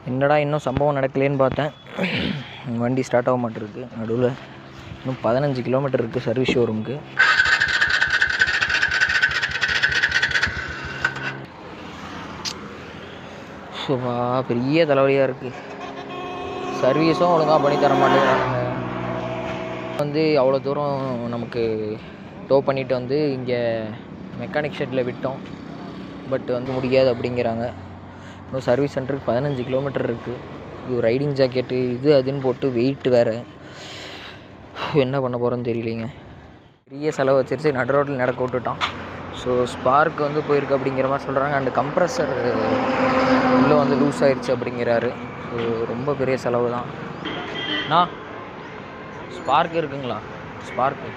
என்னடா இன்னும் சம்பவம் நடக்கலேன்னு பார்த்தேன். வண்டி ஸ்டார்ட் ஆக மாட்டேருக்கு. நடுவில் இன்னும் 15 கிலோமீட்டர் இருக்குது சர்வீஸ் ஷோரூமுக்கு. ஸோவா பெரிய தலைவலியாக இருக்குது. சர்வீஸும் ஒழுங்காக பண்ணி தர மாட்டேங்கிறாங்க. அவ்வளோ தூரம் நமக்கு டோ பண்ணிவிட்டு இங்கே மெக்கானிக் ஷெட்டில் விட்டோம். பட் முடியாது அப்படிங்கிறாங்க. இன்னும் சர்வீஸ் சென்டருக்கு 15 கிலோமீட்டர் இருக்குது. இது ரைடிங் ஜாக்கெட்டு இது அதுன்னு போட்டு வெயிட்டு வேறு. என்ன பண்ண போகிறோன்னு தெரியலைங்க. பெரிய செலவு வச்சிருச்சு. நடு ரோட்டில் நடக்க விட்டுட்டான். ஸோ ஸ்பார்க் போயிருக்கு அப்படிங்கிற மாதிரி சொல்கிறாங்க. அண்டு கம்ப்ரஸர் உள்ளே லூஸ் ஆயிடுச்சு அப்படிங்கிறாரு. ஸோ ரொம்ப பெரிய செலவு தான். ஸ்பார்க் இருக்குங்களா? ஸ்பார்க்கு